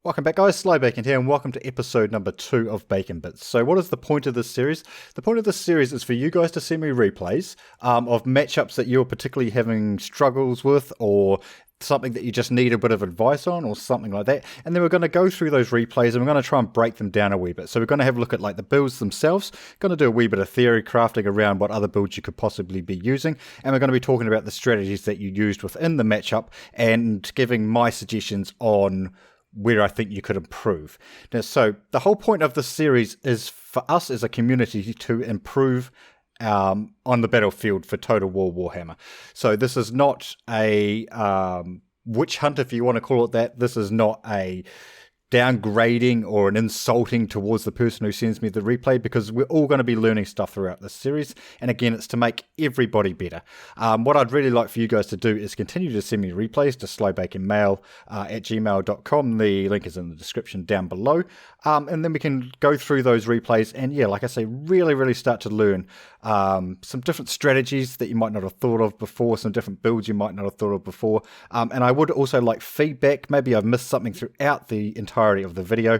Welcome back guys, Sly Bacon here and welcome to episode number 2 of Bacon Bits. So what is the point of this series? The point of this series is for you guys to send me replays of matchups that you're particularly having struggles with, or something that you just need a bit of advice on, or something like that. And then we're going to go through those replays and we're going to try and break them down a wee bit. So we're going to have a look at like the builds themselves, going to do a wee bit of theory crafting around what other builds you could possibly be using, and we're going to be talking about the strategies that you used within the matchup and giving my suggestions on where I think you could improve. Now, so the whole point of this series is for us as a community to improve on the battlefield for Total War Warhammer. So this is not a witch hunt, if you want to call it that. This is not a downgrading or an insulting towards the person who sends me the replay, because we're all going to be learning stuff throughout this series, and again, it's to make everybody better. What I'd really like for you guys to do is continue to send me replays to slybaconmail@gmail.com. The link is in the description down below, and then we can go through those replays and, yeah, like I say, really start to learn some different strategies that you might not have thought of before, some different builds you might not have thought of before, and I would also like feedback. Maybe I've missed something throughout the entirety of the video.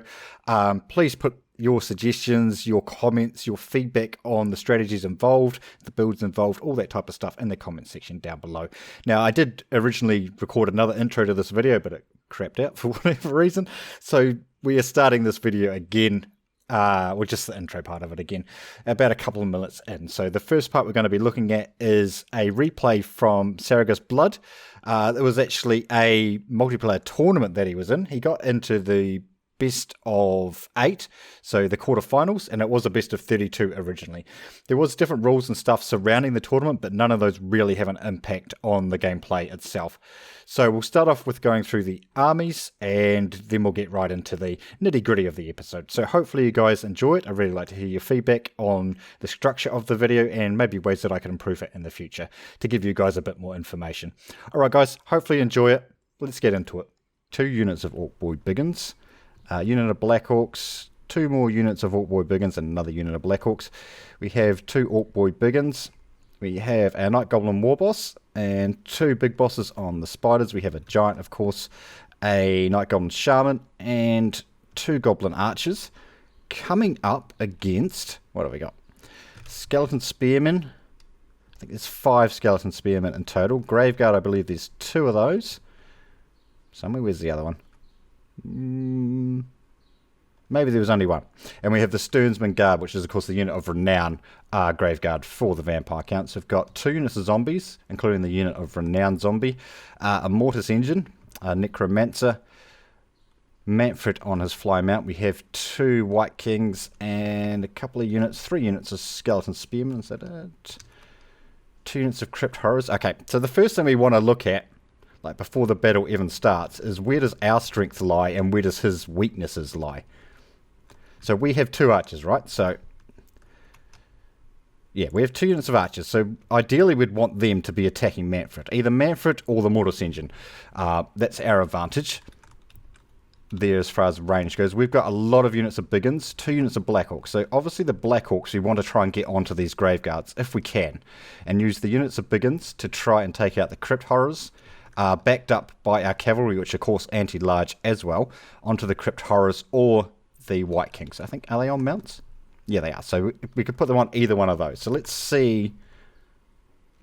Please put your suggestions, your comments, your feedback on the strategies involved, the builds involved, all that type of stuff in the comment section down below. Now, I did originally record another intro to this video, but it crapped out for whatever reason, so we are starting this video again. Well, just the intro part of it again, about a couple of minutes in. So the first part we're going to be looking at is a replay from Saurus Blood. It was actually a multiplayer tournament that he was in. He got into the best of 8, so the quarterfinals, and it was a best of 32 originally. There was different rules and stuff surrounding the tournament, but none of those really have an impact on the gameplay itself. So we'll start off with going through the armies, and then we'll get right into the nitty-gritty of the episode. So hopefully you guys enjoy it. I'd really like to hear your feedback on the structure of the video and maybe ways that I can improve it in the future to give you guys a bit more information. Alright guys, hopefully you enjoy it. Let's get into it. 2 units of Orc Boy Biggins. Unit of Black Orcs, 2 more units of Orc Boy Biggins, and another unit of Black Orcs. We have 2 Orc Boy Biggins. We have our Night Goblin War Boss, and 2 big bosses on the spiders. We have a Giant, of course, a Night Goblin Shaman, and 2 Goblin Archers. Coming up against, what have we got? Skeleton Spearmen. I think there's 5 Skeleton Spearmen in total. Graveguard, I believe there's 2 of those. Somewhere, where's the other one? Maybe there was only 1. And we have the Stearnsman Guard, which is of course the unit of Renown Graveguard for the vampire counts. We've got 2 units of zombies, including the unit of Renown Zombie, a Mortis Engine, a Necromancer, Manfred on his fly mount. We have 2 White Kings and a couple of units, 3 units of Skeleton Spearmen. Is that it? 2 units of Crypt Horrors. Okay, so the first thing we want to look at, like before the battle even starts, is where does our strength lie and where does his weaknesses lie. So we have 2 archers, right? So yeah, we have 2 units of archers. So ideally we'd want them to be attacking Manfred, either Manfred or the Mortis Engine. That's our advantage there as far as range goes. We've got a lot of units of Biggins, 2 units of Black Orcs. So obviously the Black Orcs, we want to try and get onto these Graveguards if we can, and use the units of Biggins to try and take out the Crypt Horrors, backed up by our cavalry, which of course anti-large as well, onto the Crypt Horrors or the White Kings. I think, are they on mounts? Yeah, they are. So we could put them on either one of those. So let's see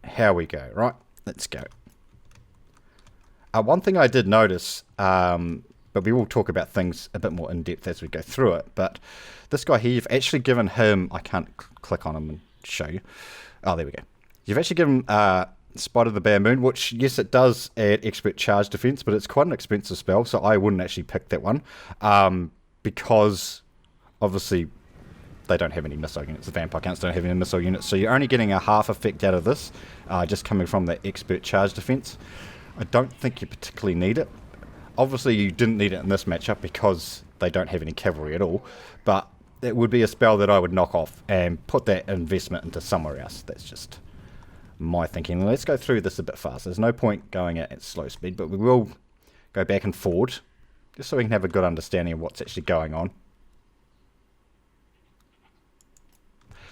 how we go. Right, let's go. One thing I did notice, but we will talk about things a bit more in depth as we go through it, but this guy here, you've actually given him, I can't click on him and show you. Oh, there we go. You've actually given Spider the Bare Moon, which, yes, it does add expert charge defense, but it's quite an expensive spell, so I wouldn't actually pick that one, because obviously they don't have any missile units. The vampire counts don't have any missile units, so you're only getting a half effect out of this, just coming from that expert charge defense. I don't think you particularly need it. Obviously you didn't need it in this matchup because they don't have any cavalry at all, but it would be a spell that I would knock off and put that investment into somewhere else. That's just my thinking. Let's go through this a bit faster. There's no point going at slow speed, but we will go back and forward just so we can have a good understanding of what's actually going on.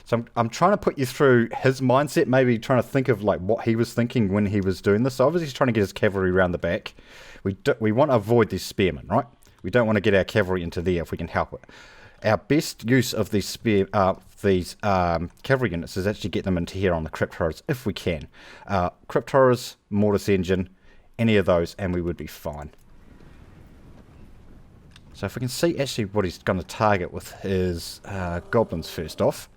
So I'm trying to put you through his mindset, maybe trying to think of like what he was thinking when he was doing this. So obviously he's trying to get his cavalry around the back. We want to avoid these spearmen, right? We don't want to get our cavalry into there if we can help it. Our best use of these cavalry units is actually get them into here on the crypt horrors if we can. Crypt horrors, mortis engine, any of those, and we would be fine. So if we can see actually what he's going to target with his goblins first off.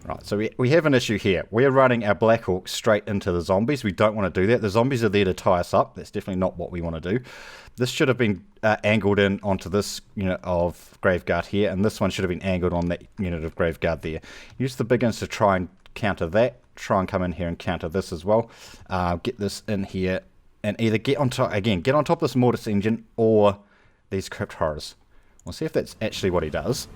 Right, so we have an issue here. We're running our Black Hawks straight into the zombies. We don't want to do that. The zombies are there to tie us up. That's definitely not what we want to do. This should have been angled in onto this unit of Graveguard here, and this one should have been angled on that unit of Graveguard there. Use the big ones to try and counter that. Try and come in here and counter this as well. Get this in here, and either get on top, again, get on top of this mortis engine or these crypt horrors. We'll see if that's actually what he does.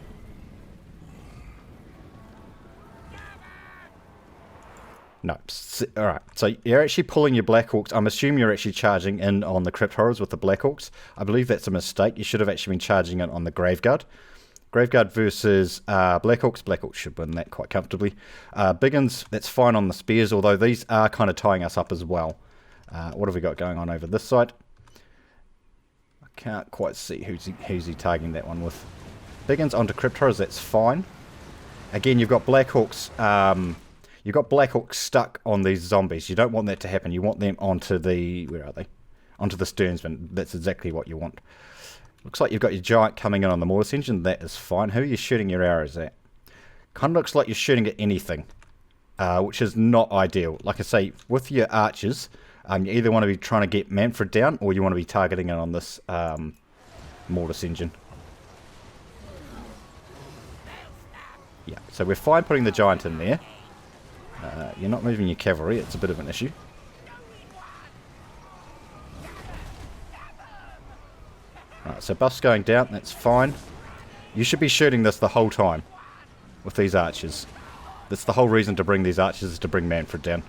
No. Alright, so you're actually pulling your Black Hawks. I'm assuming you're actually charging in on the Crypt Horrors with the Black Hawks. I believe that's a mistake. You should have actually been charging it on the Graveguard. Graveguard versus Black Hawks. Black Hawks should win that quite comfortably. Biggins, that's fine on the Spears, although these are kind of tying us up as well. What have we got going on over this side? I can't quite see who's he targeting that one with. Biggins onto Crypt Horrors, that's fine. Again, you've got Black Hawks... You've got Black Hawks stuck on these zombies. You don't want that to happen. You want them onto the... Where are they? Onto the Sternsman. That's exactly what you want. Looks like you've got your Giant coming in on the Mortis Engine. That is fine. Who are you shooting your arrows at? Kind of looks like you're shooting at anything. Which is not ideal. Like I say, with your archers, you either want to be trying to get Manfred down, or you want to be targeting it on this Mortis Engine. Yeah, so we're fine putting the Giant in there. You're not moving your cavalry, it's a bit of an issue. Right, so buff's going down, that's fine. You should be shooting this the whole time with these archers. That's the whole reason to bring these archers, is to bring Manfred down.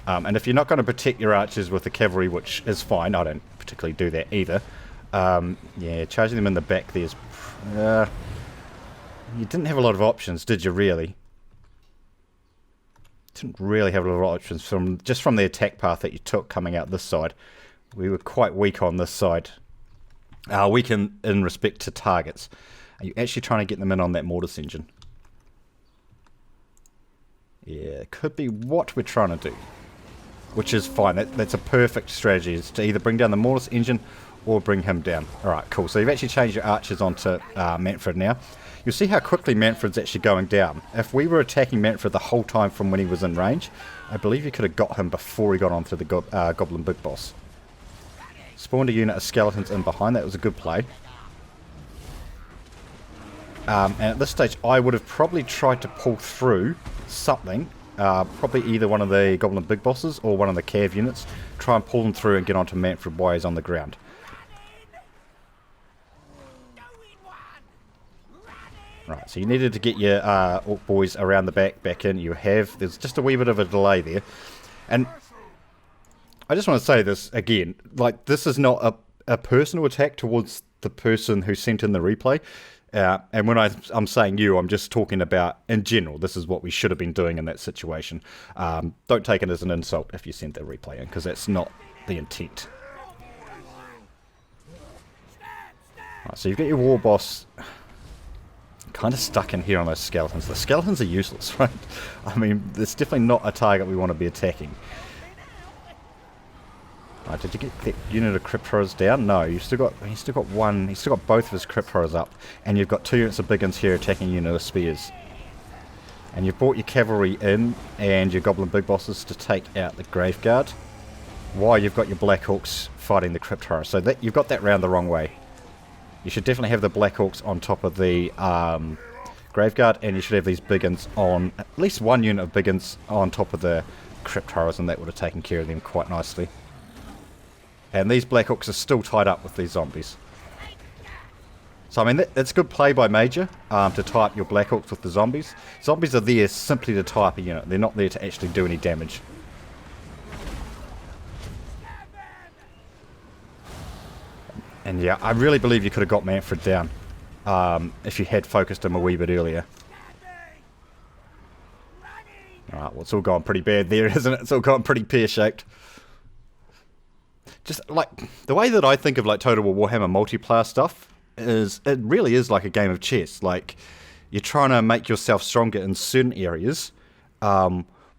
And if you're not going to protect your archers with the cavalry, which is fine, I don't particularly do that either. Yeah, charging them in the back there's... you didn't have a lot of options, did you really? Didn't really have a lot of options just from the attack path that you took coming out this side. We were quite weak on this side. Weak in respect to targets. Are you actually trying to get them in on that Mortis Engine? Yeah, it could be what we're trying to do. Which is fine. That's a perfect strategy. Is to either bring down the Mortis Engine or bring him down. Alright, cool. So you've actually changed your archers onto Manfred now. You'll see how quickly Manfred's actually going down. If we were attacking Manfred the whole time from when he was in range, I believe you could have got him before he got onto the Goblin Big Boss. Spawned a unit of skeletons in behind. That was a good play. And at this stage, I would have probably tried to pull through something. Probably either one of the Goblin Big Bosses or one of the Cav units. Try and pull them through and get onto Manfred while he's on the ground. Right, so you needed to get your Orc boys around the back in. You have. There's just a wee bit of a delay there. And I just want to say this again. Like, this is not a personal attack towards the person who sent in the replay. And when I'm saying you, I'm just talking about, in general, this is what we should have been doing in that situation. Don't take it as an insult if you sent the replay in, because that's not the intent. Right, so you've got your war boss... kind of stuck in here on those skeletons. The skeletons are useless, right? I mean, it's definitely not a target we want to be attacking. Right, did you get that unit of crypt horrors down? No, he's still got one. He's still got both of his crypt horrors up, and you've got 2 units of biggins here attacking a unit of spears. And you've brought your cavalry in and your goblin big bosses to take out the graveguard, while you've got your Black Hawks fighting the crypt horror. So that you've got that round the wrong way. You should definitely have the Black Hawks on top of the Graveguard, and you should have these Biggins on, at least one unit of Biggins on top of the Crypt Horrors, and that would have taken care of them quite nicely. And these Black Hawks are still tied up with these zombies. So I mean, that's good play by Major, to tie up your Black Hawks with the zombies. Zombies are there simply to tie up a unit. They're not there to actually do any damage. And yeah, I really believe you could have got Manfred down if you had focused him a wee bit earlier. Alright, well, it's all gone pretty bad there, isn't it? It's all gone pretty pear-shaped. Just, like, the way that I think of, like, Total War Warhammer multiplayer stuff is, it really is like a game of chess. Like, you're trying to make yourself stronger in certain areas,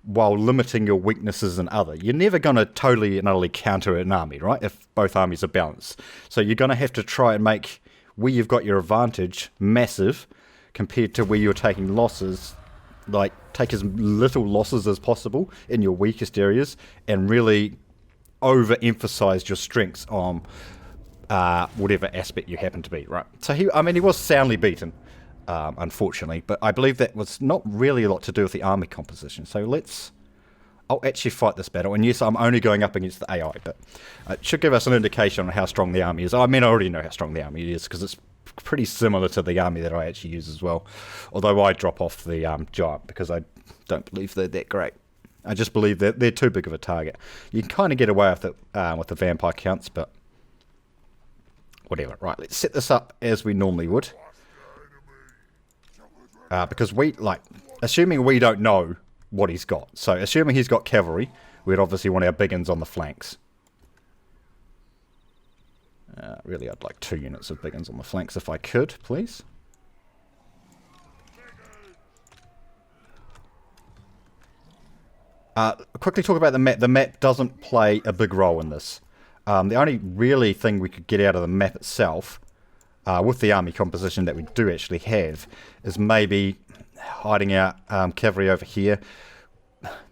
while limiting your weaknesses in other. You're never going to totally and utterly counter an army, right? If both armies are balanced. So you're going to have to try and make where you've got your advantage massive compared to where you're taking losses. Like, take as little losses as possible in your weakest areas and really overemphasize your strengths on whatever aspect you happen to be, right? So he was soundly beaten. Unfortunately, but I believe that was not really a lot to do with the army composition. So I'll actually fight this battle, and yes, I'm only going up against the AI, but it should give us an indication on how strong the army is. I mean, I already know how strong the army is, because it's pretty similar to the army that I actually use as well, although I drop off the giant, because I don't believe they're that great. I just believe that they're too big of a target. You can kind of get away with it with the vampire counts, but whatever. Right, let's set this up as we normally would. Because assuming we don't know what he's got. So, assuming he's got cavalry, we'd obviously want our big uns on the flanks. Really, I'd like 2 units of big uns on the flanks if I could, please. Quickly talk about the map. The map doesn't play a big role in this. The only really thing we could get out of the map itself, with the army composition that we do actually have, is maybe hiding our cavalry over here.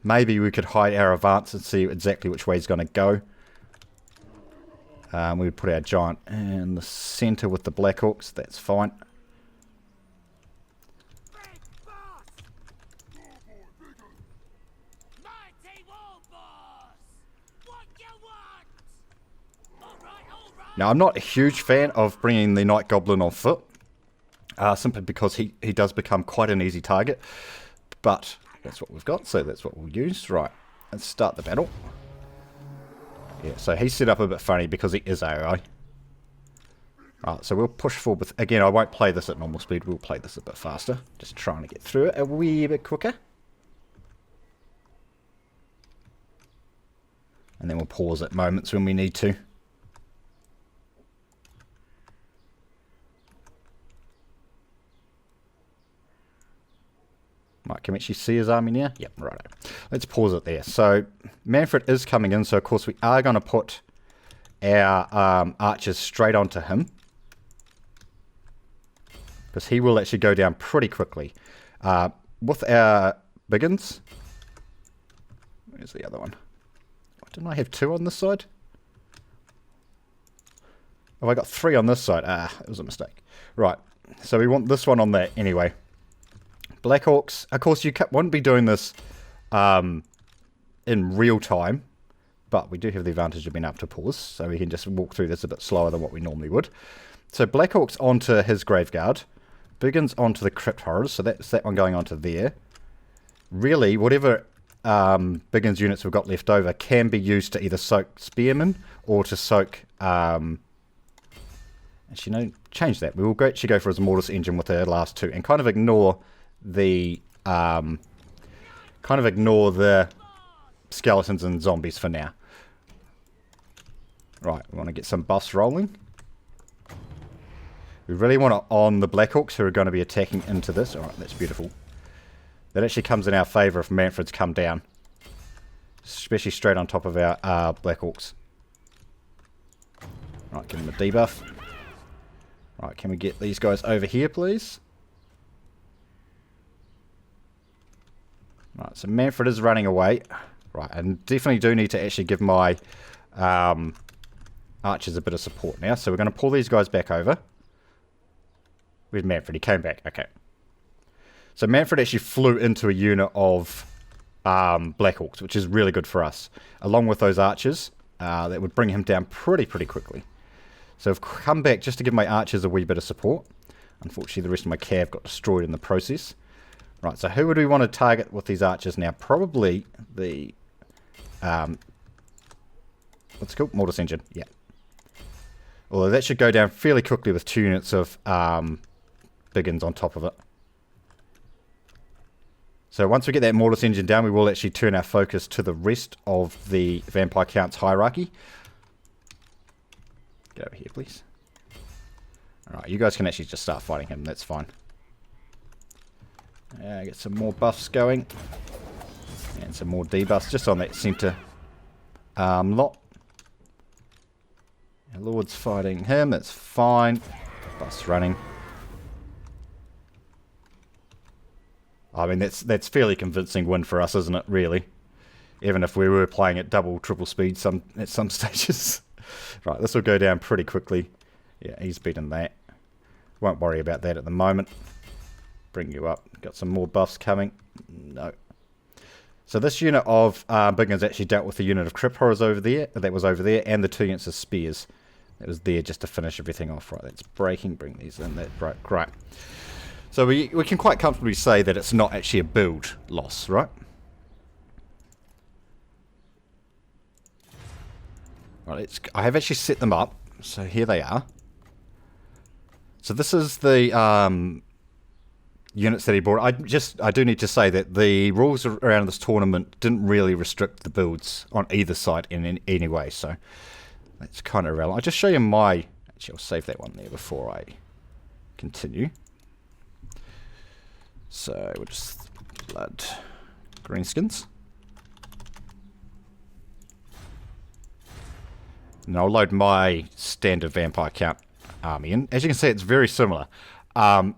Maybe we could hide our advance and see exactly which way he's going to go. We would put our giant in the centre with the Black Orcs. That's fine. Now, I'm not a huge fan of bringing the Night Goblin on foot, simply because he does become quite an easy target. But that's what we've got, so that's what we'll use. Right, let's start the battle. Yeah, so he's set up a bit funny because he is AI. Right, so we'll push forward with... Again, I won't play this at normal speed, we'll play this a bit faster. Just trying to get through it a wee bit quicker. And then we'll pause at moments when we need to. Right, can we actually see his army now? Yep, right. Let's pause it there. So, Manfred is coming in, so of course we are going to put our archers straight onto him. Because he will actually go down pretty quickly. With our Biggins... Where's the other one? Didn't I have 2 on this side? Oh, I got 3 on this side. It was a mistake. Right, so we want this one on there anyway. Black Orcs, of course you wouldn't be doing this in real time, but we do have the advantage of being able to pause, so we can just walk through this a bit slower than what we normally would. So Black Orcs onto his Graveguard, Biggins onto the Crypt Horrors, so that's that one going onto there. Really, whatever Biggins units we've got left over can be used to either soak Spearmen or to soak... actually, no, change that. We will actually go for his Mortis Engine with the last 2 and kind of ignore the skeletons and zombies for now. Right, we want to get some buffs rolling. We really want to on the Black Orcs who are going to be attacking into this. Alright, that's beautiful. That actually comes in our favour if Manfred's come down. Especially straight on top of our Black Orcs. Right, give him a debuff. Right, can we get these guys over here, please? Right, so Manfred is running away. Right, and definitely do need to actually give my archers a bit of support now. So we're going to pull these guys back over. Where's Manfred? He came back. Okay. So Manfred actually flew into a unit of Black Orcs, which is really good for us. Along with those archers, that would bring him down pretty quickly. So I've come back just to give my archers a wee bit of support. Unfortunately, the rest of my cav got destroyed in the process. Right, so who would we want to target with these archers now? Probably the... what's it called? Mortis Engine. Yeah. Although that should go down fairly quickly with 2 units of Biggins on top of it. So once we get that Mortis engine down, we will actually turn our focus to the rest of the Vampire Count's hierarchy. Get over here, please. Alright, you guys can actually just start fighting him, that's fine. Get some more buffs going. And some more debuffs just on that center lot. Our Lord's fighting him, that's fine. Buffs running. I mean, that's fairly convincing win for us, isn't it, really? Even if we were playing at double, triple speed at some stages. Right, this will go down pretty quickly. Yeah, he's beaten that. Won't worry about that at the moment. Bring you up. Got some more buffs coming. No. So this unit of big guns actually dealt with the unit of Crypt Horrors over there. That was over there. And the 2 units of Spears. That was there just to finish everything off. Right, that's breaking. Bring these in. That broke. Great. So we can quite comfortably say that it's not actually a build loss, right? Right, I have actually set them up. So here they are. So this is the units that he brought. I do need to say that the rules around this tournament didn't really restrict the builds on either side in any way. So that's kind of irrelevant. I'll just show you my... Actually, I'll save that one there before I continue. So we'll just Blood Greenskins. And I'll load my standard Vampire Count army in. As you can see, it's very similar.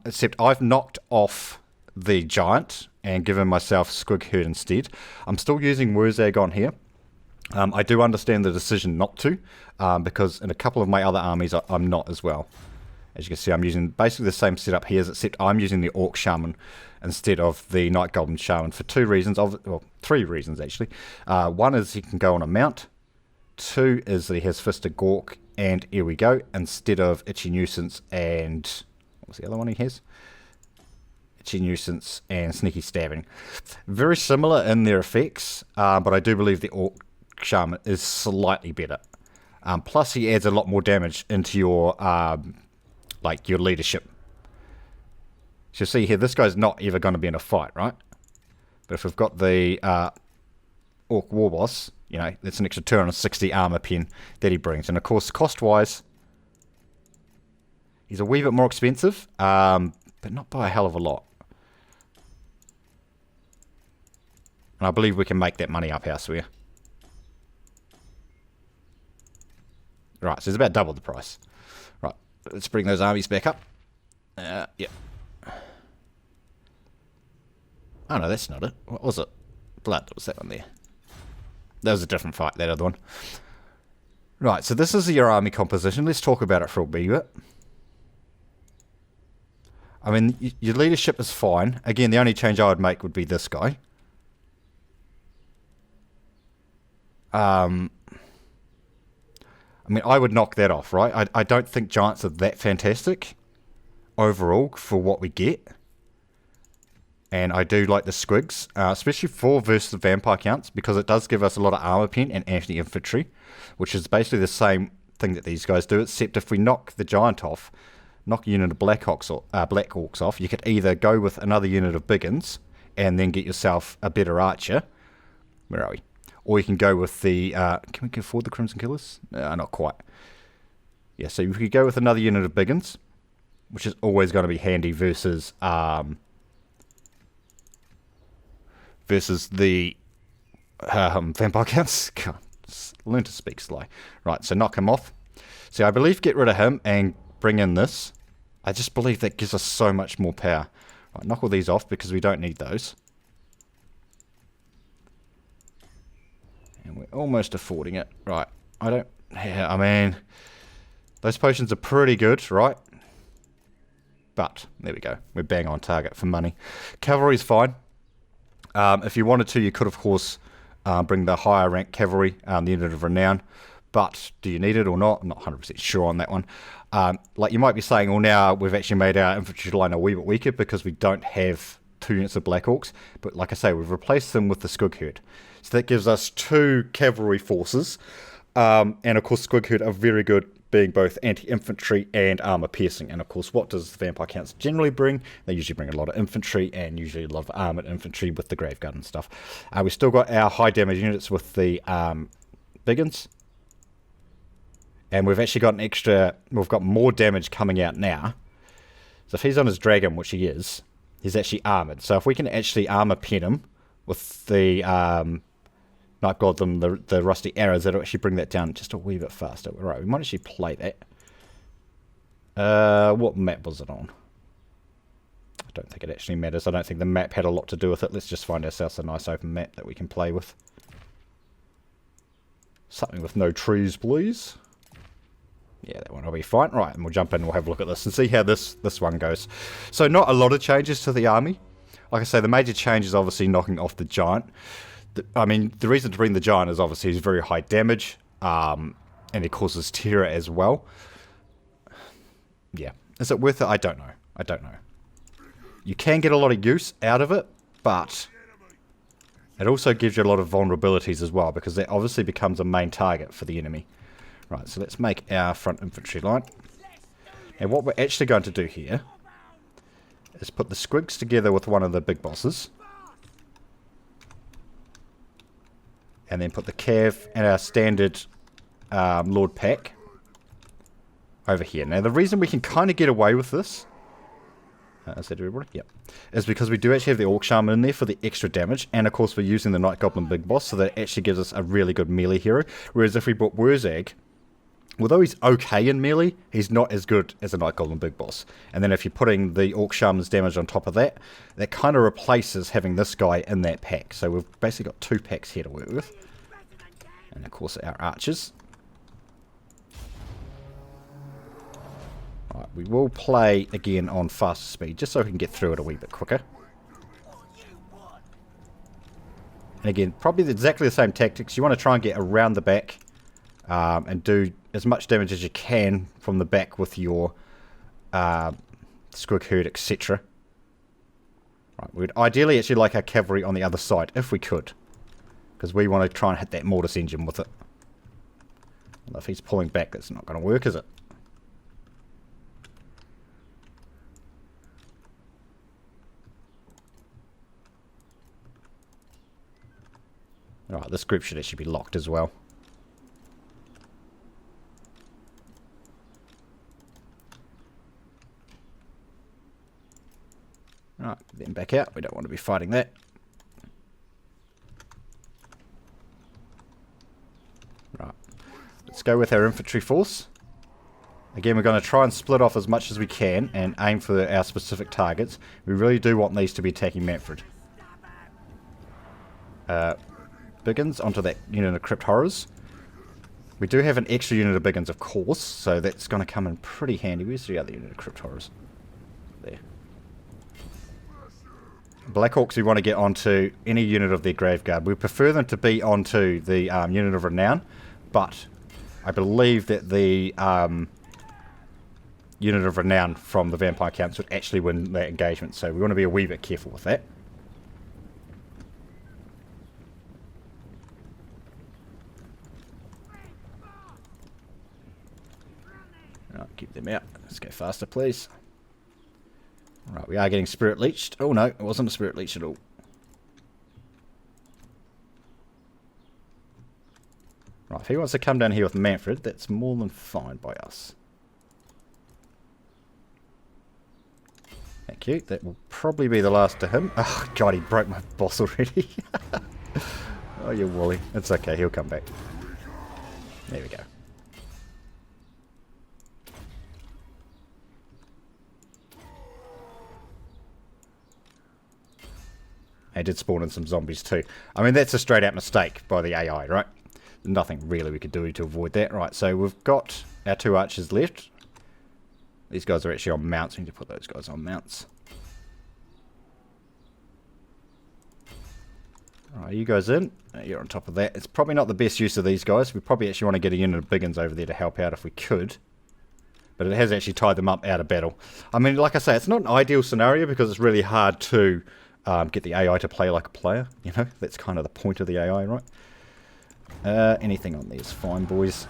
Except I've knocked off the Giant and given myself Squig Herd instead. I'm still using Wurzag on here. I do understand the decision not to, because in a couple of my other armies I'm not as well. As you can see, I'm using basically the same setup here, except I'm using the Orc Shaman instead of the Night Golden Shaman for 2 reasons. Well, 3 reasons, actually. One is he can go on a mount. 2 is that he has Fisted Gork, and here we go, instead of Itchy Nuisance and... What was the other one he has? Itchy Nuisance and Sneaky Stabbing. Very similar in their effects, but I do believe the Orc Shaman is slightly better. Plus, he adds a lot more damage into your... like your leadership. So you see here, this guy's not ever going to be in a fight, right? But if we've got the Orc Warboss, you know, that's an extra 260 armor pen that he brings. And of course, cost-wise, he's a wee bit more expensive, but not by a hell of a lot. And I believe we can make that money up, elsewhere. Right, so it's about double the price. Right, let's bring those armies back up. Yep. Oh no, that's not it. What was it? Blood, what was that one there? That was a different fight, that other one. Right, so this is your army composition. Let's talk about it for a wee bit. I mean, your leadership is fine. Again, the only change I would make would be this guy. I mean, I would knock that off, right? I don't think Giants are that fantastic overall for what we get. And I do like the Squigs, especially for versus the Vampire Counts, because it does give us a lot of armor pen and anti-infantry, which is basically the same thing that these guys do, except if we knock the Giant off, knock a unit of Black Orcs off, you could either go with another unit of Biggins and then get yourself a better archer. Where are we? Or you can go with the... can we afford the Crimson Killers? Not quite. Yeah, so you could go with another unit of Biggins, which is always going to be handy versus... versus the Vampire Counts. God, learn to speak slow. Right, so knock him off. See, I believe get rid of him and bring in this. I just believe that gives us so much more power. Right, knock all these off because we don't need those. And we're almost affording it. Right, I mean, those potions are pretty good, right? But, there we go. We're bang on target for money. Cavalry's fine. If you wanted to, you could, of course, bring the higher rank cavalry, the unit of renown. But do you need it or not? I'm not 100% sure on that one. Like you might be saying, well, now we've actually made our infantry line a wee bit weaker because we don't have 2 units of Black Orcs. But like I say, we've replaced them with the Squig Herd. So that gives us 2 cavalry forces. And of course, Squig Herd are very good being both anti-infantry and armor piercing. And of course, what does the Vampire Counts generally bring? They usually bring a lot of infantry and usually a lot of armored infantry with the Graveguard and stuff. We've still got our high damage units with the Biggins. And we've actually got we've got more damage coming out now. So if he's on his dragon, which he is, he's actually armored. So if we can actually armor pen him with the Night Goblin, the rusty arrows, that'll actually bring that down just a wee bit faster. Right, we might actually play that. What map was it on? I don't think it actually matters. I don't think the map had a lot to do with it. Let's just find ourselves a nice open map that we can play with. Something with no trees, please. Yeah, that one will be fine. Right, and we'll jump in and we'll have a look at this and see how this one goes. So not a lot of changes to the army. Like I say, the major change is obviously knocking off the giant. I mean, the reason to bring the giant is obviously he's very high damage, and it causes terror as well. Yeah. Is it worth it? I don't know. I don't know. You can get a lot of use out of it, but it also gives you a lot of vulnerabilities as well, because that obviously becomes a main target for the enemy. Right, so let's make our front infantry line. And what we're actually going to do here is put the squigs together with one of the big bosses. And then put the cav and our standard Lord Pack over here. Now the reason we can kind of get away with this, is that everybody? Yep. Is because we do actually have the Orc Shaman in there for the extra damage. And of course we're using the Night Goblin Big Boss, so that actually gives us a really good melee hero. Whereas if we brought Wurzag, although he's okay in melee, he's not as good as a Night Goblin Big Boss. And then if you're putting the Orc Shaman's damage on top of that, that kind of replaces having this guy in that pack. So we've basically got 2 packs here to work with. And of course our archers. Right, we will play again on faster speed, just so we can get through it a wee bit quicker. And again, probably exactly the same tactics. You want to try and get around the back and do as much damage as you can from the back with your squig herd, etc. Right, we'd ideally actually like our cavalry on the other side, if we could. Because we want to try and hit that mortis engine with it. Well, if he's pulling back, that's not going to work, is it? Alright, this group should actually be locked as well. Alright, then back out. We don't want to be fighting that. Right. Let's go with our infantry force. Again, we're going to try and split off as much as we can and aim for our specific targets. We really do want these to be attacking Manfred. Biggins onto that unit of Crypt Horrors. We do have an extra unit of Biggins, of course, so that's going to come in pretty handy. Where's the other unit of Crypt Horrors? There. Black Hawks we want to get onto any unit of their Graveguard. We prefer them to be onto the unit of Renown, but I believe that the unit of Renown from the Vampire Counts would actually win that engagement, so we want to be a wee bit careful with that. Right, keep them out. Let's go faster, please. Right, we are getting spirit leeched. Oh no, it wasn't a spirit leech at all. Right, if he wants to come down here with Manfred, that's more than fine by us. Thank you. That will probably be the last to him. Oh god, he broke my boss already. Oh, you woolly. It's okay, he'll come back. There we go. I did spawn in some zombies too. I mean, that's a straight out mistake by the AI, right? Nothing really we could do to avoid that. Right, so we've got our 2 archers left. These guys are actually on mounts. We need to put those guys on mounts. Alright, you guys in. You're on top of that. It's probably not the best use of these guys. We probably actually want to get a unit of Biggins over there to help out if we could. But it has actually tied them up out of battle. I mean, like I say, it's not an ideal scenario because it's really hard to get the AI to play like a player. You know, that's kind of the point of the AI, right? Anything on there is fine, boys.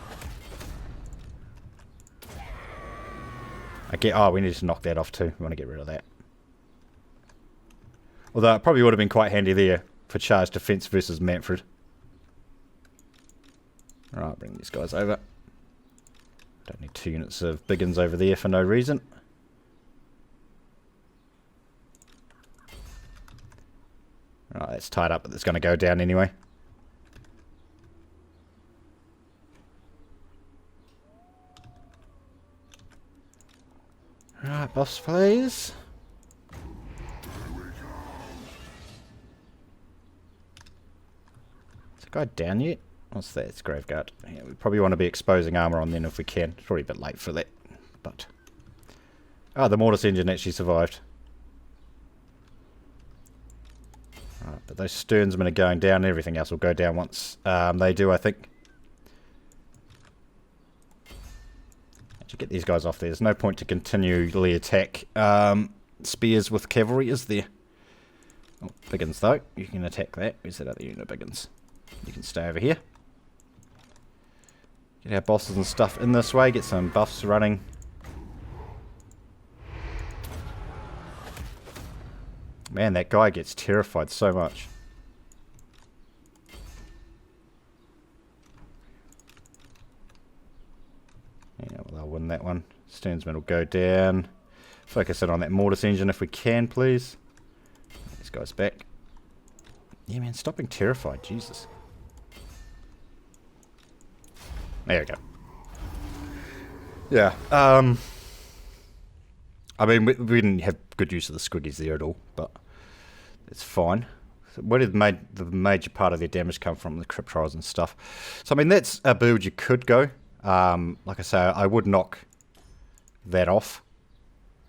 Oh, we need to knock that off too. We want to get rid of that. Although it probably would have been quite handy there for charge defense versus Manfred. Alright, bring these guys over. Don't need 2 units of biggins over there for no reason. Alright, that's tied up, but it's going to go down anyway. Alright, boss please. Is the guy down yet? What's that? It's Graveguard. Yeah, we probably want to be exposing armour on then if we can. It's probably a bit late for that. But oh, the Mortis engine actually survived. Right, but those sternsmen are going down and everything else will go down once they do, I think. Actually get these guys off there. There's no point to continually attack spears with cavalry, is there? Oh, Biggins though. You can attack that. Where's that other unit of Biggins? You can stay over here. Get our bosses and stuff in this way. Get some buffs running. Man, that guy gets terrified so much. Yeah, well, they'll win that one. Sternsman will go down. Focus in on that Mortis engine if we can, please. These guys back. Yeah, man, stop being terrified. Jesus. There we go. Yeah. I mean, we didn't have good use of the squiggies there at all, but it's fine. So where did the major part of their damage come from? The crypt trials and stuff. So, I mean, that's a build you could go. Like I say, I would knock that off.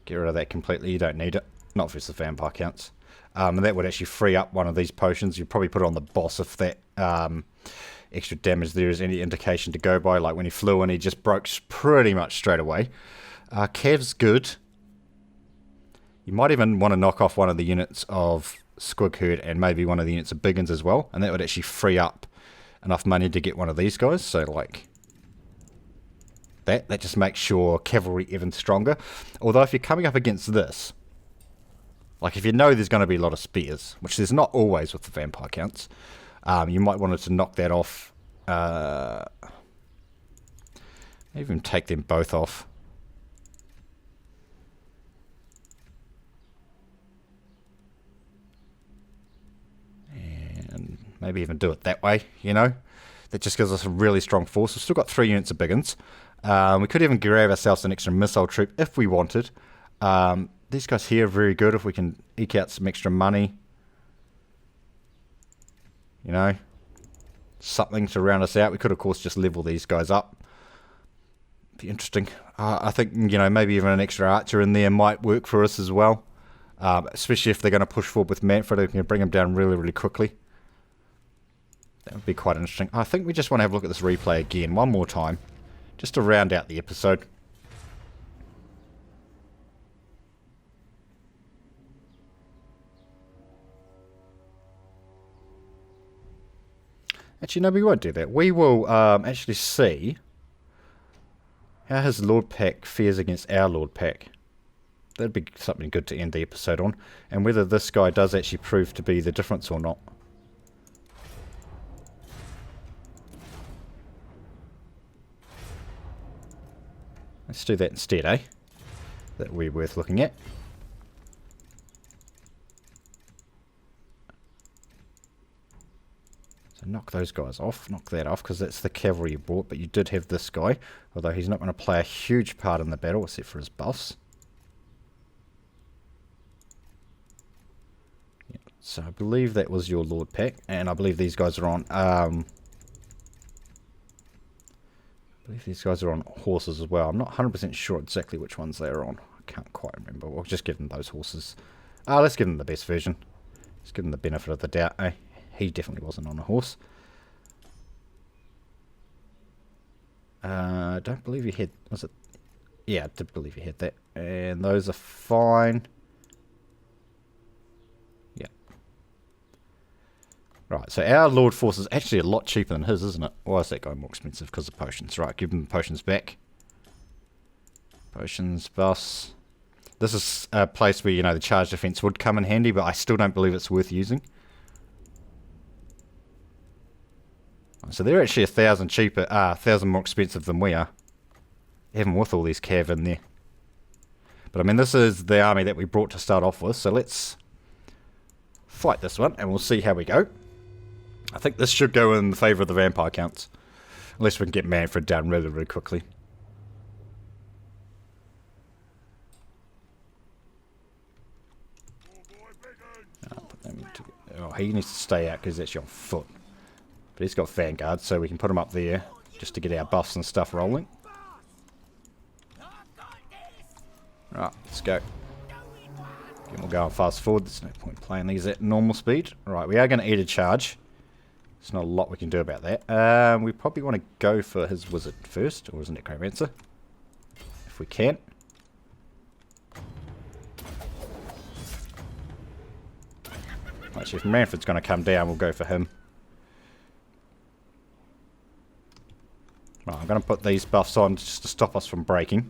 Get rid of that completely. You don't need it. Not versus vampire counts. And that would actually free up one of these potions. You'd probably put it on the boss if that extra damage there is any indication to go by. Like when he flew in, he just broke pretty much straight away. Cav's good. You might even want to knock off one of the units of Squig Herd and maybe one of the units of Biggins as well. And that would actually free up enough money to get one of these guys. So like that just makes sure cavalry even stronger. Although if you're coming up against this, like if you know there's going to be a lot of spears, which there's not always with the vampire counts, you might want to knock that off. Even take them both off. And maybe even do it that way, you know. That just gives us a really strong force. We've still got 3 units of Biggins. We could even grab ourselves an extra missile troop if we wanted. These guys here are very good if we can eke out some extra money. You know, something to round us out. We could, of course, just level these guys up. Be interesting. I think, you know, maybe even an extra archer in there might work for us as well. Especially if they're going to push forward with Manfred, we can bring them down really, really quickly. That would be quite interesting. I think we just want to have a look at this replay again one more time, just to round out the episode. Actually, no, we won't do that. We will actually see how his Lord Pack fares against our Lord Pack. That'd be something good to end the episode on. And whether this guy does actually prove to be the difference or not. Let's do that instead, eh? That would be worth looking at. So knock those guys off. Knock that off, because that's the cavalry you brought. But you did have this guy. Although he's not going to play a huge part in the battle, except for his buffs. Yeah, so I believe that was your Lord Pack. And I believe these guys are on... I believe these guys are on horses as well. I'm not 100% sure exactly which ones they are on. I can't quite remember. We'll just give them those horses. Let's give them the best version. Let's give them the benefit of the doubt. He definitely wasn't on a horse. I don't believe he had... Was it? Yeah, I did believe he had that. And those are fine. Yeah. Right, so our Lord Force is actually a lot cheaper than his, isn't it? Why is that guy more expensive? Because of potions. Right, give him the potions back. Potions, buffs. This is a place where, you know, the charge defense would come in handy, but I still don't believe it's worth using. So they're actually 1,000 cheaper, 1,000 more expensive than we are. Even with all these cav in there. But I mean, this is the army that we brought to start off with, so let's fight this one, and we'll see how we go. I think this should go in favour of the vampire counts. Unless we can get Manfred down really, really quickly. Oh, he needs to stay out because he's actually on foot. But he's got Vanguard, so we can put him up there just to get our buffs and stuff rolling. Right, let's go. Again, we'll go on fast forward. There's no point playing these at normal speed. Right, we are going to eat a charge. There's not a lot we can do about that. We probably want to go for his wizard first, or his necromancer, if we can. Actually, if Manfred's going to come down, we'll go for him. Right, I'm going to put these buffs on just to stop us from breaking.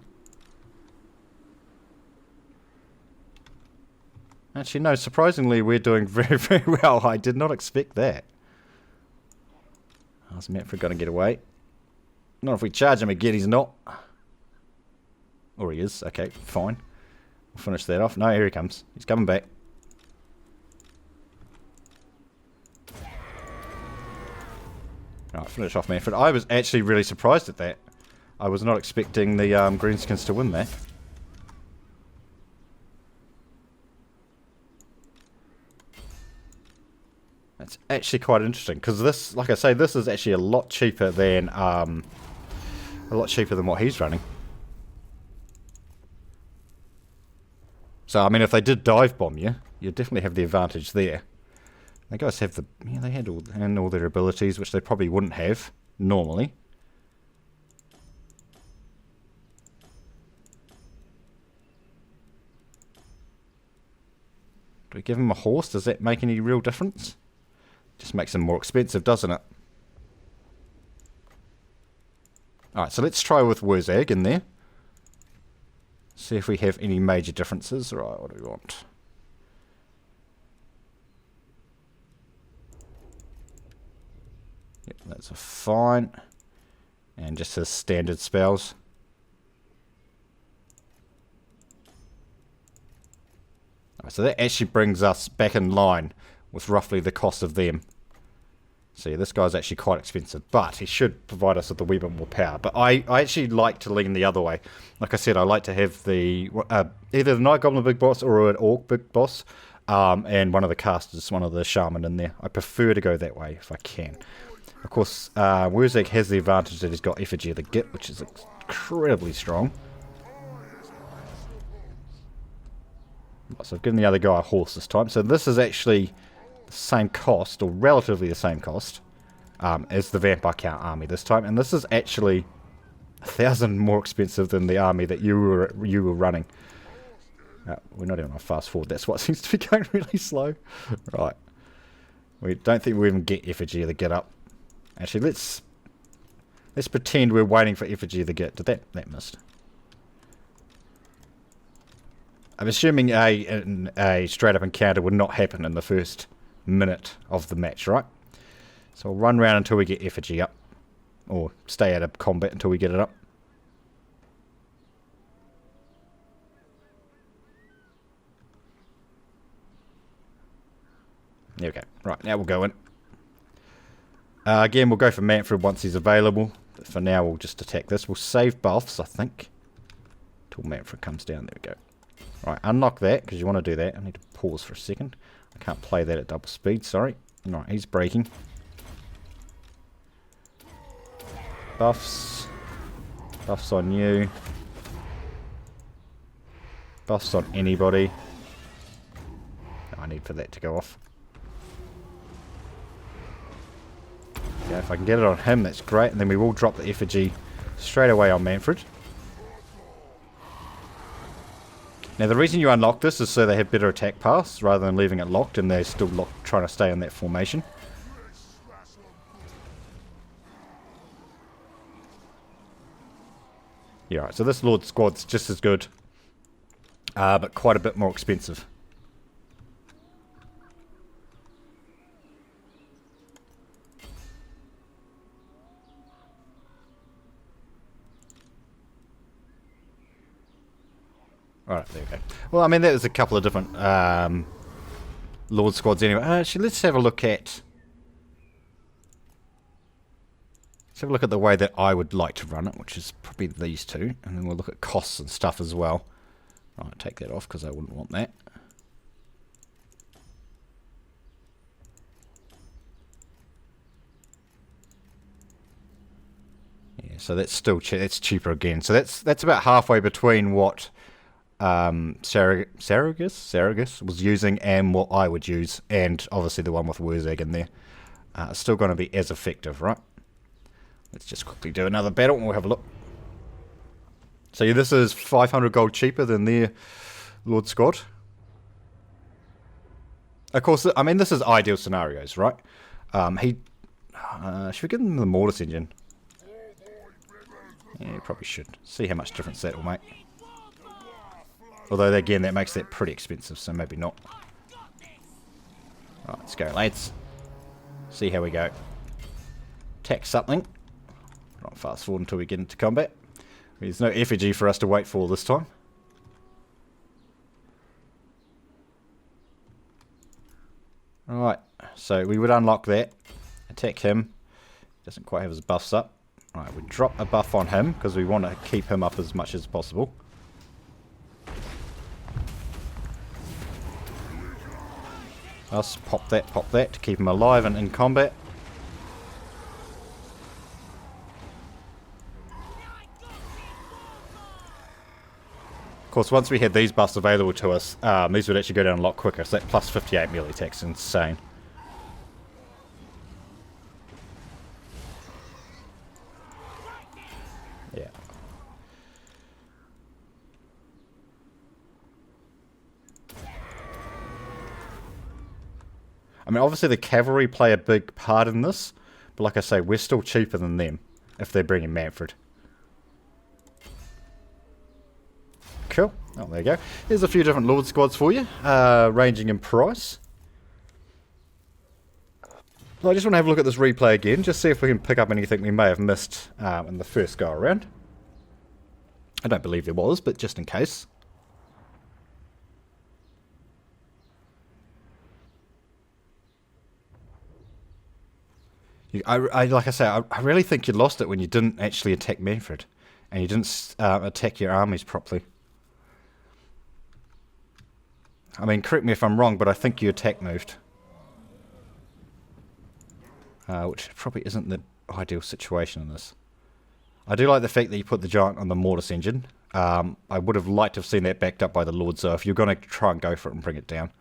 Actually, no, surprisingly, we're doing very, very well. I did not expect that. How's Manfred going to get away? Not if we charge him again, he's not. Or he is. Okay, fine. We'll finish that off. No, here he comes. He's coming back. Right, finish off Manfred. I was actually really surprised at that. I was not expecting the Greenskins to win that. That's actually quite interesting, because this, like I say, this is actually a lot cheaper than what he's running. So I mean, if they did dive bomb you, you'd definitely have the advantage there. They guys have the, yeah, they had all their abilities, which they probably wouldn't have normally. Do we give him a horse? Does that make any real difference? Just makes them more expensive, doesn't it? Alright, so let's try with Wurzag in there. See if we have any major differences. Right, what do we want? Yep, that's a fine. And just his standard spells. Alright, so that actually brings us back in line with roughly the cost of them. So yeah, this guy's actually quite expensive, but he should provide us with a wee bit more power. But I actually like to lean the other way. Like I said, I like to have the either the Night Goblin big boss or an Orc big boss, and one of the casters, one of the Shaman in there. I prefer to go that way if I can. Of course, Wurzag has the advantage that he's got Effigy of the Git, which is incredibly strong. So I've given the other guy a horse this time. So this is actually the same cost, or relatively the same cost, as the Vampire Count army this time. And this is actually 1,000 more expensive than the army that you were running. We're not even on fast forward. That's what seems to be going really slow. Right. We don't think we'll even get Effigy of the Git up. Actually, let's pretend we're waiting for Effigy of the Git. Did that missed? I'm assuming a straight up encounter would not happen in the first minute of the match, right? So we'll run around until we get Effigy up. Or stay out of combat until we get it up. There we go. Right, now we'll go in. Again, we'll go for Manfred once he's available. But for now, we'll just attack this. We'll save buffs, I think, until Manfred comes down. There we go. Right, unlock that, because you want to do that. I need to pause for a second. I can't play that at double speed, sorry. Right, he's breaking. Buffs. Buffs on you. Buffs on anybody. I need for that to go off. Yeah, if I can get it on him, that's great. And then we will drop the Effigy straight away on Manfred. Now the reason you unlock this is so they have better attack paths rather than leaving it locked and they're still trying to stay in that formation. Yeah, right, so this Lord squad's just as good, but quite a bit more expensive. Alright, there we go. Well, I mean, there's a couple of different Lord squads anyway. Actually, let's have a look at... Let's have a look at the way that I would like to run it, which is probably these two. And then we'll look at costs and stuff as well. Right, take that off because I wouldn't want that. Yeah, so that's still that's cheaper again. So that's about halfway between what Saurus was using and what I would use, and obviously the one with Wurzag in there. It's still going to be as effective, right? Let's just quickly do another battle and we'll have a look. So yeah, this is 500 gold cheaper than their Lord Squad. Of course, I mean, this is ideal scenarios, right? Should we give them the Mortis engine? Yeah, probably should. See how much difference that will make. Although, again, that makes that pretty expensive, so maybe not. Right, let's go, lads. See how we go. Attack something. Right, fast forward until we get into combat. There's no effigy for us to wait for this time. Alright, so we would unlock that. Attack him. Doesn't quite have his buffs up. Alright, we drop a buff on him because we want to keep him up as much as possible. Us pop that to keep him alive and in combat. Of course, once we had these buffs available to us, these would actually go down a lot quicker. So that plus 58 melee attack's insane. Yeah. I mean, obviously the cavalry play a big part in this, but like I say, we're still cheaper than them if they're bringing Manfred. Cool. Oh, there you go. There's a few different Lord squads for you, ranging in price. So I just want to have a look at this replay again, just see if we can pick up anything we may have missed in the first go around. I don't believe there was, but just in case. Like I say, I really think you lost it when you didn't actually attack Manfred, and you didn't attack your armies properly. I mean, correct me if I'm wrong, but I think you attack moved. Which probably isn't the ideal situation in this. I do like the fact that you put the giant on the Mortis engine. I would have liked to have seen that backed up by the Lord, so if you're going to try and go for it and bring it down.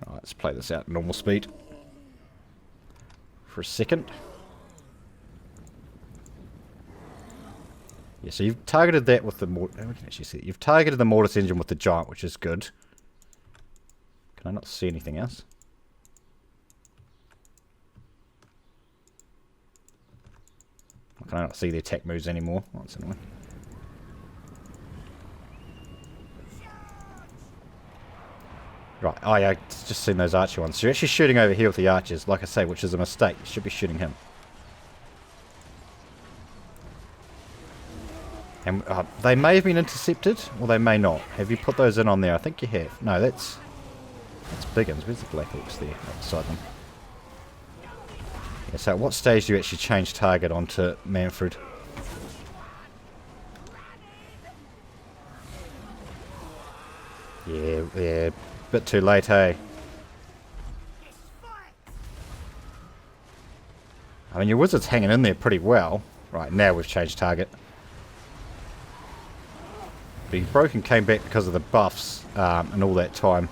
Alright, let's play this out at normal speed for a second. Yeah, so you've targeted that with the Mortis. We can actually see it. You've targeted the Mortis engine with the giant, which is good. Can I not see anything else? Can I not see the attack moves anymore? Oh, that's annoying. Right, oh yeah, I've just seen those archer ones. So you're actually shooting over here with the archers, like I say, which is a mistake. You should be shooting him. And they may have been intercepted, or they may not. Have you put those in on there? I think you have. No, that's Biggins. Where's the Black Orcs there? Right beside them. Yeah, so at what stage do you actually change target onto Manfred? Yeah, bit too late, hey? I mean, your wizard's hanging in there pretty well. Right, now we've changed target. But he broke and came back because of the buffs and all that time.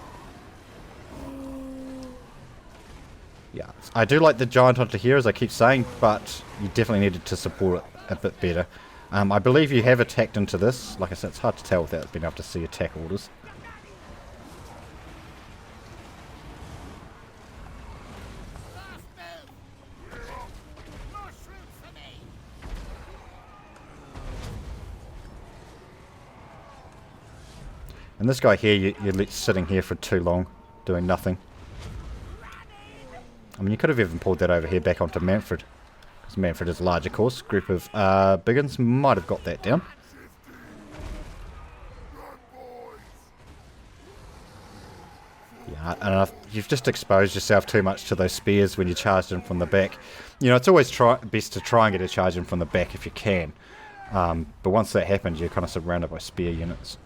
Yeah, I do like the giant onto here, as I keep saying, but you definitely needed to support it a bit better. I believe you have attacked into this. Like I said, it's hard to tell without being able to see attack orders. And this guy here, you're sitting here for too long, doing nothing. I mean, you could have even pulled that over here back onto Manfred. Because Manfred is large, of course. Group of Biggins might have got that down. Yeah, and you've just exposed yourself too much to those spears when you charged in from the back. You know, it's always best to try and get a charge in from the back if you can. But once that happens, you're kind of surrounded by spear units.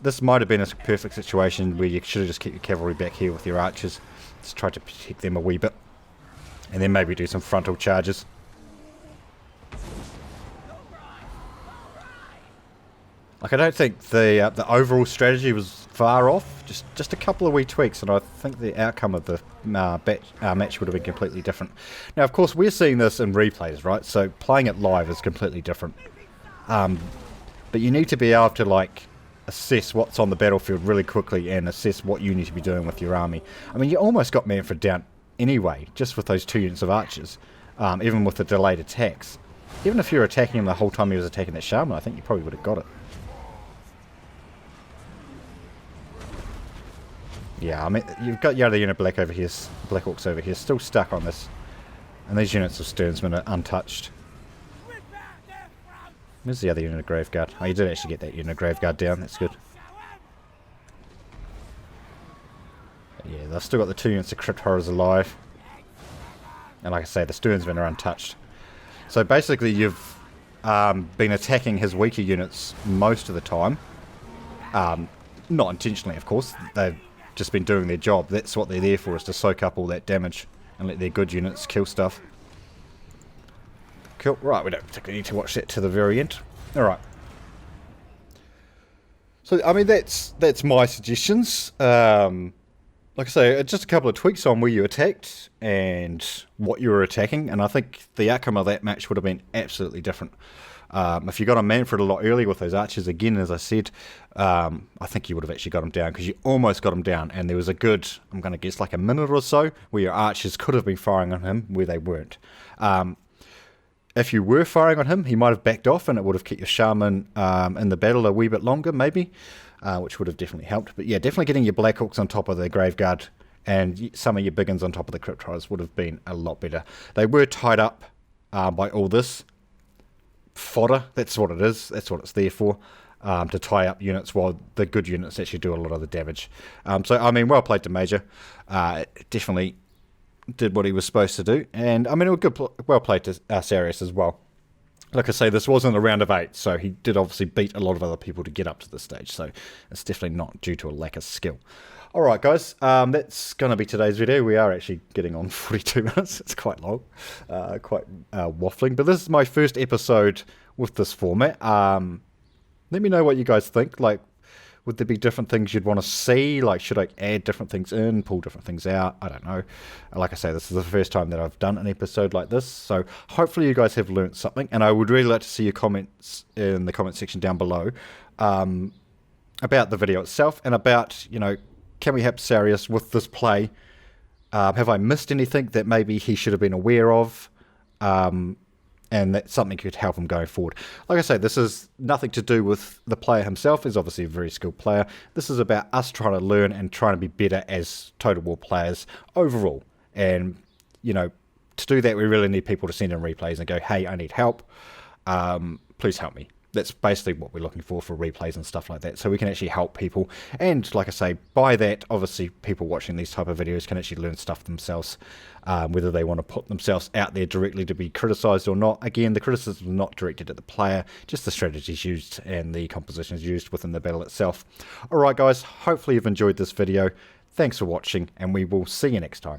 This might have been a perfect situation where you should have just kept your cavalry back here with your archers. Just try to protect them a wee bit. And then maybe do some frontal charges. Like, I don't think the overall strategy was far off. Just a couple of wee tweaks, and I think the outcome of the match would have been completely different. Now, of course, we're seeing this in replays, right? So playing it live is completely different. But you need to be able to, like, assess what's on the battlefield really quickly and assess what you need to be doing with your army. I mean, you almost got Manfred down anyway, just with those 2 units of archers, even with the delayed attacks. Even if you were attacking him the whole time he was attacking that shaman, I think you probably would have got it. Yeah, I mean, you've got your other unit Black Orcs over here, still stuck on this. And these units of Sternsmen are untouched. Where's the other unit of Graveguard? Oh, you did actually get that unit of Graveguard down, that's good. But yeah, they've still got the 2 units of Crypt Horrors alive. And like I say, the Sternsmen are untouched. So basically you've been attacking his weaker units most of the time. Not intentionally, of course. They've just been doing their job. That's what they're there for, is to soak up all that damage and let their good units kill stuff. Cool. Right, we don't particularly need to watch that to the very end. Alright. So, I mean, that's my suggestions. Like I say, just a couple of tweaks on where you attacked and what you were attacking, and I think the outcome of that match would have been absolutely different. If you got on Manfred a lot earlier with those archers, again, as I said, I think you would have actually got him down, because you almost got him down, and there was a good, I'm going to guess, like a minute or so where your archers could have been firing on him where they weren't. If you were firing on him, he might have backed off, and it would have kept your shaman in the battle a wee bit longer, maybe, which would have definitely helped. But yeah, definitely getting your Black Orcs on top of the Graveguard and some of your Biggins on top of the Crypt Horrors would have been a lot better. They were tied up by all this fodder. That's what it is. That's what it's there for, to tie up units while the good units actually do a lot of the damage. So, I mean, well played to Major. Definitely did what he was supposed to do, and I mean, it was well played to Saurus as well. Like I say, this wasn't a round of 8, so he did obviously beat a lot of other people to get up to this stage, so it's definitely not due to a lack of skill. Alright guys, that's going to be today's video. We are actually getting on 42 minutes, it's quite long, quite waffling, but this is my first episode with this format. Let me know what you guys think. Like, would there be different things you'd want to see? Like, should I add different things in, pull different things out? I don't know. Like I say, this is the first time that I've done an episode like this, so hopefully you guys have learnt something, and I would really like to see your comments in the comment section down below about the video itself, and about, you know, can we help Saurus with this play? Have I missed anything that maybe he should have been aware of? And that something could help him going forward. Like I say, this is nothing to do with the player himself. He's obviously a very skilled player. This is about us trying to learn and trying to be better as Total War players overall. And, you know, to do that, we really need people to send in replays and go, hey, I need help. Please help me. That's basically what we're looking for replays and stuff like that, so we can actually help people. And like I say, by that, obviously people watching these type of videos can actually learn stuff themselves, whether they want to put themselves out there directly to be criticised or not. Again, the criticism is not directed at the player, just the strategies used and the compositions used within the battle itself. Alright guys, hopefully you've enjoyed this video. Thanks for watching, and we will see you next time.